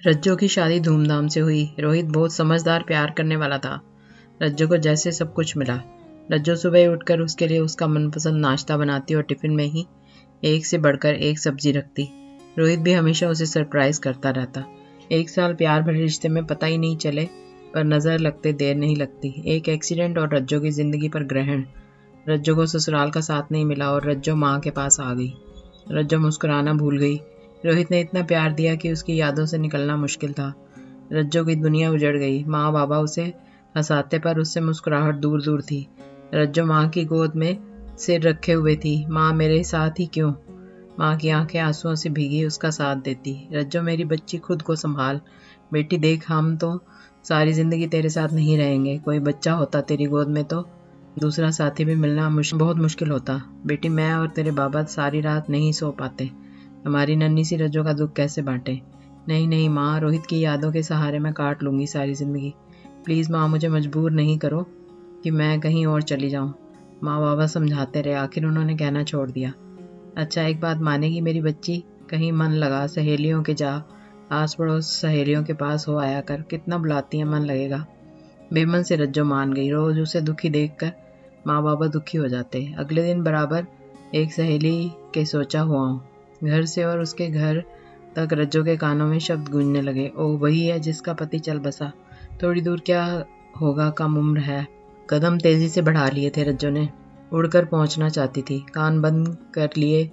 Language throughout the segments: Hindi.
रज्जो की शादी धूमधाम से हुई। रोहित बहुत समझदार, प्यार करने वाला था। रज्जो को जैसे सब कुछ मिला। रज्जो सुबह उठकर उसके लिए उसका मनपसंद नाश्ता बनाती और टिफिन में ही एक से बढ़कर एक सब्जी रखती। रोहित भी हमेशा उसे सरप्राइज करता रहता। 1 साल प्यार भरे रिश्ते में पता ही नहीं चले, पर नजर लगते देर नहीं लगती। एक एक्सीडेंट और रज्जो की जिंदगी पर ग्रहण। रज्जो को ससुराल का साथ नहीं मिला और रज्जो माँ के पास आ गई। रज्जो मुस्कुराना भूल गई। रोहित ने इतना प्यार दिया कि उसकी यादों से निकलना मुश्किल था। रज्जो की दुनिया उजड़ गई। माँ बाबा उसे हंसाते पर उससे मुस्कुराहट दूर दूर थी। रज्जो माँ की गोद में सिर रखे हुए थी। माँ मेरे साथ ही क्यों? माँ की आंखें आंसुओं से भीगी उसका साथ देती। रज्जो मेरी बच्ची, खुद को संभाल। बेटी देख, हम तो सारी जिंदगी तेरे साथ नहीं रहेंगे। कोई बच्चा होता तेरी गोद में तो दूसरा साथी भी मिलना बहुत मुश्किल होता। बेटी, मैं और तेरे बाबा सारी रात नहीं सो पाते। हमारी नन्ही सी रज्जो का दुख कैसे बांटे? नहीं नहीं माँ, रोहित की यादों के सहारे मैं काट लूंगी सारी जिंदगी। प्लीज माँ, मुझे मजबूर नहीं करो कि मैं कहीं और चली जाऊं। माँ बाबा समझाते रहे, आखिर उन्होंने कहना छोड़ दिया। अच्छा, एक बात मानेगी मेरी बच्ची? कहीं मन लगा, सहेलियों के जा, आस पड़ोस सहेलियों के पास हो आया कर। कितना बुलाती है, मन लगेगा। बेमन से रज्जो मान गई। रोज उसे दुखी देखकर माँ बाबा दुखी हो जाते। अगले दिन बराबर एक सहेली के सोचा हुआ हूँ। घर से और उसके घर तक रज्जो के कानों में शब्द गूंजने लगे। ओ, वही है जिसका पति चल बसा। थोड़ी दूर क्या होगा, कम उम्र है। कदम तेजी से बढ़ा लिए थे रज्जो ने। उड़कर पहुंचना चाहती थी। कान बंद कर लिए,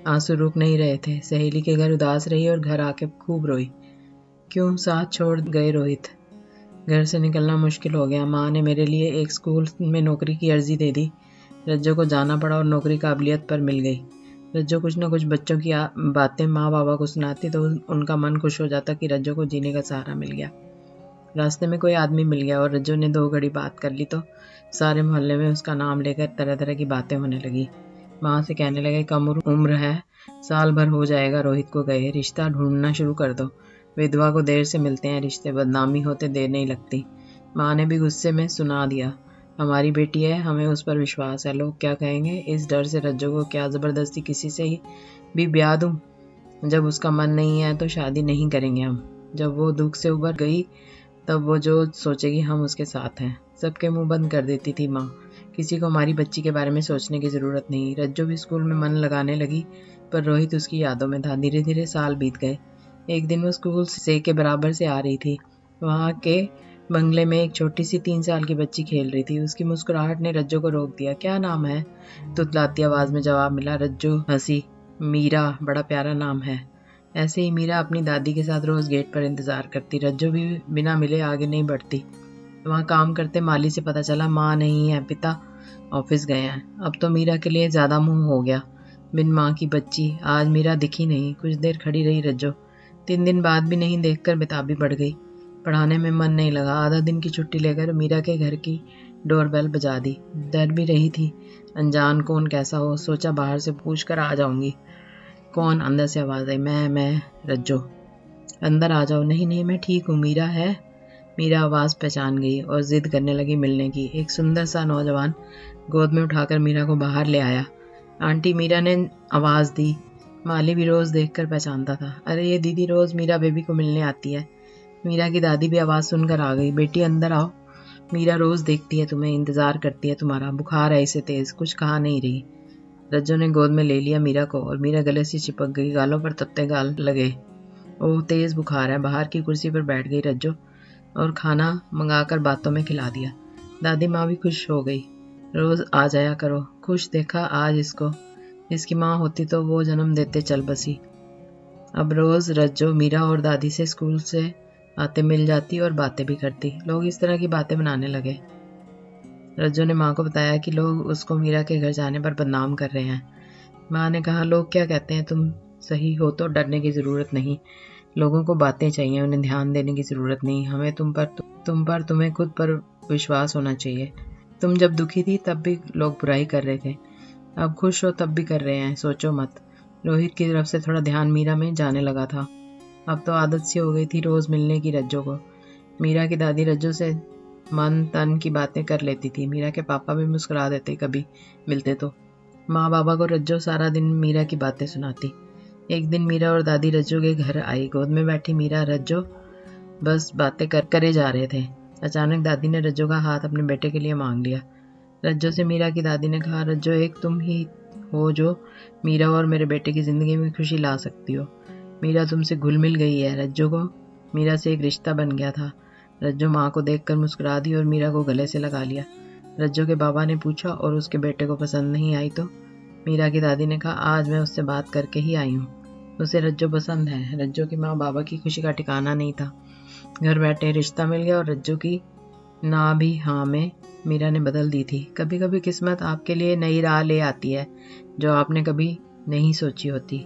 आंसू रुक नहीं रहे थे। सहेली के घर उदास रही और घर आके खूब रोई। क्यों साथ छोड़ गए रोहित? घर से निकलना मुश्किल हो गया। माँ ने मेरे लिए एक स्कूल में नौकरी की अर्जी दे दी। रज्जो को जाना पड़ा और नौकरी काबिलियत पर मिल गई। रज्जो कुछ न कुछ बच्चों की बातें माँ बाबा को सुनाती तो उनका मन खुश हो जाता कि रज्जो को जीने का सहारा मिल गया। रास्ते में कोई आदमी मिल गया और रज्जो ने 2 घड़ी बात कर ली तो सारे मोहल्ले में उसका नाम लेकर तरह तरह की बातें होने लगी। माँ से कहने लगे, कम उम्र है, साल भर हो जाएगा रोहित को गए, रिश्ता ढूंढना शुरू कर दो। विधवा को देर से मिलते हैं रिश्ते, बदनामी होते देर नहीं लगती। माँ ने भी गुस्से में सुना दिया, हमारी बेटी है, हमें उस पर विश्वास है, लोग क्या कहेंगे, इस डर से रज्जो को क्या जबरदस्ती किसी से ही भी ब्याह दूं? जब उसका मन नहीं है तो शादी नहीं करेंगे हम। जब वो दुख से उबर गई तब वो जो सोचेगी हम उसके साथ हैं। सबके मुंह बंद कर देती थी माँ। किसी को हमारी बच्ची के बारे में सोचने की जरूरत नहीं। रज्जो भी स्कूल में मन लगाने लगी, पर रोहित उसकी यादों में था। धीरे धीरे साल बीत गए। एक दिन वो स्कूल से के बराबर से आ रही थी। वहाँ के बंगले में एक छोटी सी 3 साल की बच्ची खेल रही थी। उसकी मुस्कुराहट ने रज्जो को रोक दिया। क्या नाम है? तुतलाती आवाज में जवाब मिला। रज्जो हंसी। मीरा, बड़ा प्यारा नाम है। ऐसे ही मीरा अपनी दादी के साथ रोज गेट पर इंतजार करती। रज्जो भी बिना मिले आगे नहीं बढ़ती। वहाँ काम करते माली से पता चला माँ नहीं है, पिता ऑफिस गए हैं। अब तो मीरा के लिए ज्यादा मुंह हो गया। बिन माँ की बच्ची। आज मीरा दिखी नहीं। कुछ देर खड़ी रही रज्जो। 3 दिन बाद भी नहीं देखकर बेताबी बढ़ गई। पढ़ाने में मन नहीं लगा। आधा दिन की छुट्टी लेकर मीरा के घर की डोरबेल बजा दी। डर भी रही थी, अनजान कौन कैसा हो। सोचा बाहर से पूछ कर आ जाऊंगी। कौन? अंदर से आवाज आई, मैं रज्जो। अंदर आ जाओ। नहीं नहीं, मैं ठीक हूँ। मीरा है? मीरा आवाज पहचान गई और जिद करने लगी मिलने की। एक सुंदर सा नौजवान गोद में उठाकर मीरा को बाहर ले आया। आंटी, मीरा ने आवाज दी। माली भी रोज देखकर पहचानता था। अरे ये दीदी रोज मीरा बेबी को मिलने आती है। मीरा की दादी भी आवाज सुनकर आ गई। बेटी अंदर आओ, मीरा रोज देखती है तुम्हें, इंतजार करती है तुम्हारा। बुखार है इसे तेज, कुछ कहा नहीं रही। रज्जो ने गोद में ले लिया मीरा को और मीरा गले से चिपक गई। गालों पर तत्ते गाल लगे। ओह, तेज बुखार है। बाहर की कुर्सी पर बैठ गई रज्जो और खाना मंगाकर बातों में खिला दिया। दादी माँ भी खुश हो गई। रोज आ जाया करो। खुश देखा आज इसको। इसकी माँ होती तो वो जन्म देते चल बसी। अब रोज रज्जो मीरा और दादी से स्कूल से आते मिल जाती और बातें भी करती। लोग इस तरह की बातें बनाने लगे। रज्जो ने माँ को बताया कि लोग उसको मीरा के घर जाने पर बदनाम कर रहे हैं। माँ ने कहा, लोग क्या कहते हैं, तुम सही हो तो डरने की जरूरत नहीं। लोगों को बातें चाहिए, उन्हें ध्यान देने की जरूरत नहीं। हमें तुम पर तुम्हें खुद पर विश्वास होना चाहिए। तुम जब दुखी थी तब भी लोग बुराई कर रहे थे, अब खुश हो तब भी कर रहे हैं। सोचो मत। रोहित की तरफ से थोड़ा ध्यान मीरा में जाने लगा था। अब तो आदत सी हो गई थी रोज मिलने की रज्जो को। मीरा की दादी रज्जो से मन तन की बातें कर लेती थी। मीरा के पापा भी मुस्कुरा देते कभी मिलते तो। माँ बाबा को रज्जो सारा दिन मीरा की बातें सुनाती। एक दिन मीरा और दादी रज्जो के घर आई। गोद में बैठी मीरा, रज्जो बस बातें करे जा रहे थे। अचानक दादी ने रज्जो का हाथ अपने बेटे के लिए मांग लिया। रज्जो से मीरा की दादी ने कहा, रज्जो, एक तुम ही हो जो मीरा और मेरे बेटे की ज़िंदगी में खुशी ला सकती हो। मीरा तुमसे घुल मिल गई है। रज्जो को मीरा से एक रिश्ता बन गया था। रज्जो माँ को देखकर मुस्कुरा दी और मीरा को गले से लगा लिया। रज्जो के बाबा ने पूछा, और उसके बेटे को पसंद नहीं आई तो? मीरा की दादी ने कहा, आज मैं उससे बात करके ही आई हूँ। उसे रज्जो पसंद है। रज्जो की माँ बाबा की खुशी का ठिकाना नहीं था। घर बैठे रिश्ता मिल गया और रज्जो की ना भी हाँ में मीरा ने बदल दी थी। कभी कभी किस्मत आपके लिए नई राह ले आती है जो आपने कभी नहीं सोची होती।